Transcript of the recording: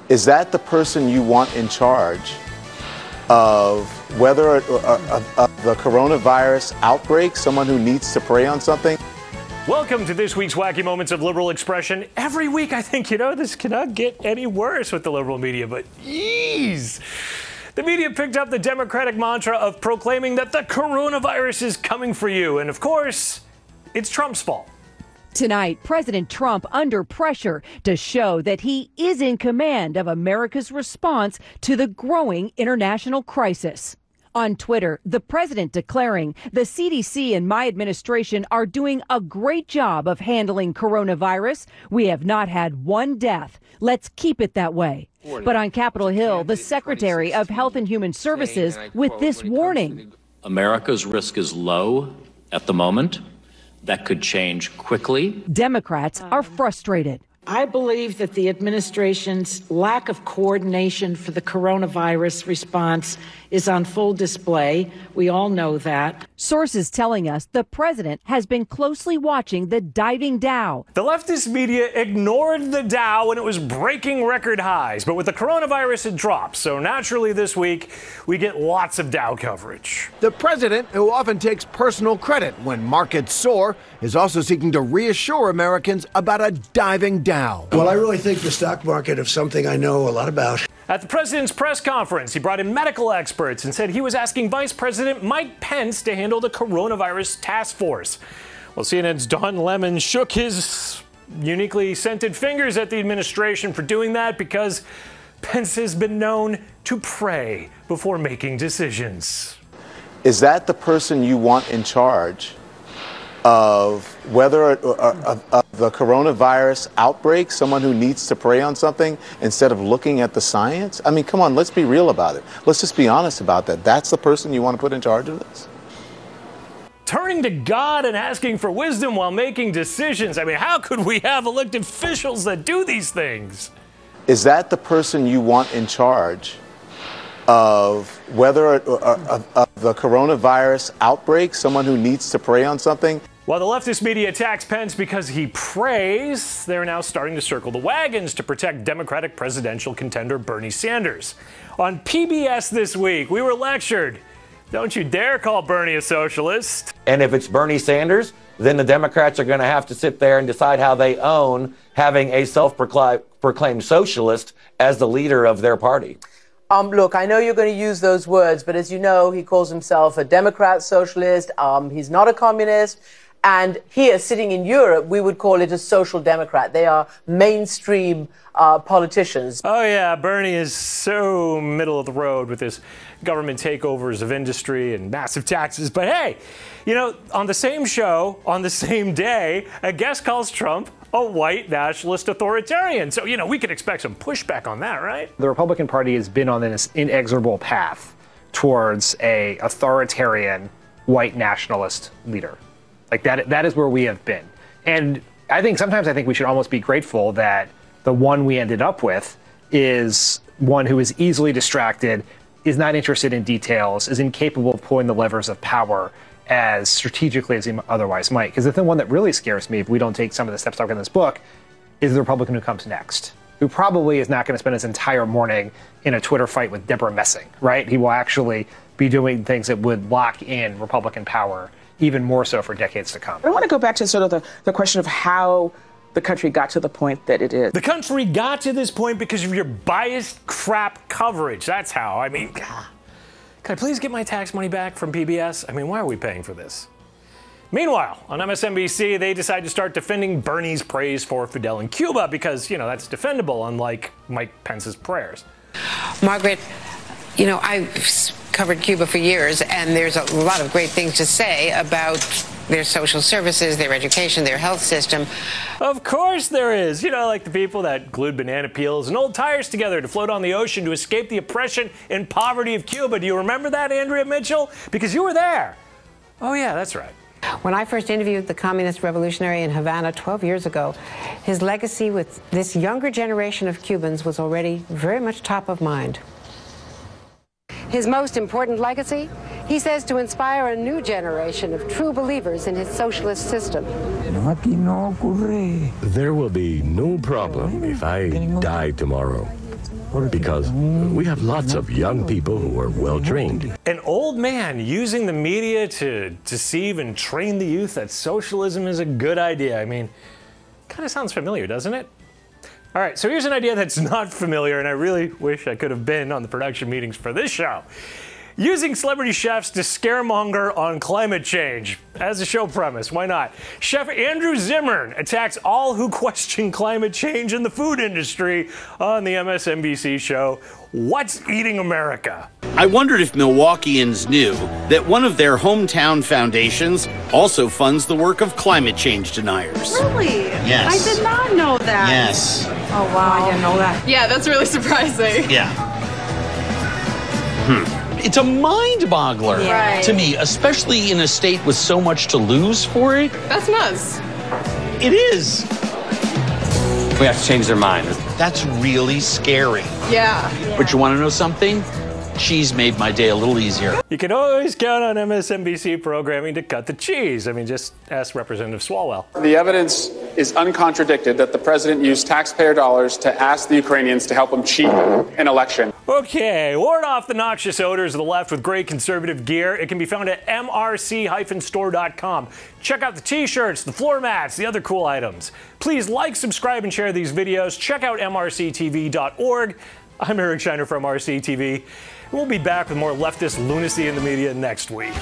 Is that the person you want in charge of whether of the coronavirus outbreak, someone who needs to prey on something? Welcome to this week's Wacky Moments of Liberal Expression. Every week I think, this cannot get any worse with the liberal media, but yeez. The media picked up the Democratic mantra of proclaiming that the coronavirus is coming for you. And of course, it's Trump's fault. Tonight, President Trump under pressure to show that he is in command of America's response to the growing international crisis. On Twitter, the president declaring the CDC and my administration are doing a great job of handling coronavirus. We have not had one death. Let's keep it that way. But on Capitol Hill, the Secretary of Health and Human Services with this warning. America's risk is low at the moment. That could change quickly. Democrats are frustrated. I believe that the administration's lack of coordination for the coronavirus response is on full display. We all know that. Sources telling us the president has been closely watching the diving Dow. The leftist media ignored the Dow when it was breaking record highs, but with the coronavirus it dropped. So naturally this week we get lots of Dow coverage. The president, who often takes personal credit when markets soar, is also seeking to reassure Americans about a diving Dow. Well, I really think the stock market is something I know a lot about. At the president's press conference, he brought in medical experts and said he was asking Vice President Mike Pence to handle the coronavirus task force. Well, CNN's Don Lemon shook his uniquely scented fingers at the administration for doing that because Pence has been known to pray before making decisions. Is that the person you want in charge of whether of the coronavirus outbreak, someone who needs to prey on something instead of looking at the science? I mean, come on, let's be real about it. Let's just be honest about that. That's the person you want to put in charge of this? Turning to God and asking for wisdom while making decisions. I mean, how could we have elected officials that do these things? Is that the person you want in charge of whether of the coronavirus outbreak, someone who needs to prey on something? While the leftist media attacks Pence because he prays, they're now starting to circle the wagons to protect Democratic presidential contender Bernie Sanders. On PBS this week, we were lectured, don't you dare call Bernie a socialist. And if it's Bernie Sanders, then the Democrats are going to have to sit there and decide how they own having a self-proclaimed socialist as the leader of their party. Look, I know you're going to use those words, but as you know, he calls himself a Democrat socialist. He's not a communist. And here, sitting in Europe, we would call it a social democrat. They are mainstream politicians. Oh, yeah, Bernie is so middle of the road with his government takeovers of industry and massive taxes. But hey, on the same show, on the same day, a guest calls Trump a white nationalist authoritarian. So, we could expect some pushback on that, right? The Republican Party has been on this inexorable path towards a authoritarian white nationalist leader. Like that is where we have been. And sometimes I think we should almost be grateful that the one we ended up with is one who is easily distracted, is not interested in details, is incapable of pulling the levers of power as strategically as he otherwise might. Because the one that really scares me, if we don't take some of the steps talked in this book, is the Republican who comes next, who probably is not going to spend his entire morning in a Twitter fight with Deborah Messing, right? He will actually be doing things that would lock in Republican power even more so for decades to come. I want to go back to sort of the question of how the country got to the point that it is. The country got to this point because of your biased crap coverage. That's how. I mean, can I please get my tax money back from PBS? I mean, why are we paying for this? Meanwhile, on MSNBC, they decide to start defending Bernie's praise for Fidel in Cuba because, that's defendable, unlike Mike Pence's prayers. Margaret, I've covered Cuba for years, and there's a lot of great things to say about their social services, their education, their health system. Of course there is. Like the people that glued banana peels and old tires together to float on the ocean to escape the oppression and poverty of Cuba. Do you remember that, Andrea Mitchell? Because you were there. Oh, yeah, that's right. When I first interviewed the communist revolutionary in Havana 12 years ago, his legacy with this younger generation of Cubans was already very much top of mind. His most important legacy? He says to inspire a new generation of true believers in his socialist system. There will be no problem if I die tomorrow. Because we have lots of young people who are well trained. An old man using the media to deceive and train the youth that socialism is a good idea. I mean, kind of sounds familiar, doesn't it? All right, so here's an idea that's not familiar, and I really wish I could have been on the production meetings for this show. Using celebrity chefs to scaremonger on climate change. As a show premise, why not? Chef Andrew Zimmern attacks all who question climate change in the food industry on the MSNBC show, What's Eating America? I wondered if Milwaukeeans knew that one of their hometown foundations also funds the work of climate change deniers. Really? Yes. I did not know that. Yes. Oh, wow. I didn't know that. Yeah, that's really surprising. Yeah. It's a mind-boggler to me, especially in a state with so much to lose for it. That's nuts. It is. We have to change their mind. That's really scary. Yeah. But you want to know something? She's made my day a little easier. You can always count on MSNBC programming to cut the cheese. I mean, just ask Representative Swalwell. The evidence is uncontradicted that the president used taxpayer dollars to ask the Ukrainians to help him cheat an election. Okay, ward off the noxious odors of the left with great conservative gear. It can be found at mrc-store.com. Check out the t-shirts, the floor mats, the other cool items. Please like, subscribe, and share these videos. Check out mrctv.org. I'm Eric Shiner from MRCTV. We'll be back with more leftist lunacy in the media next week.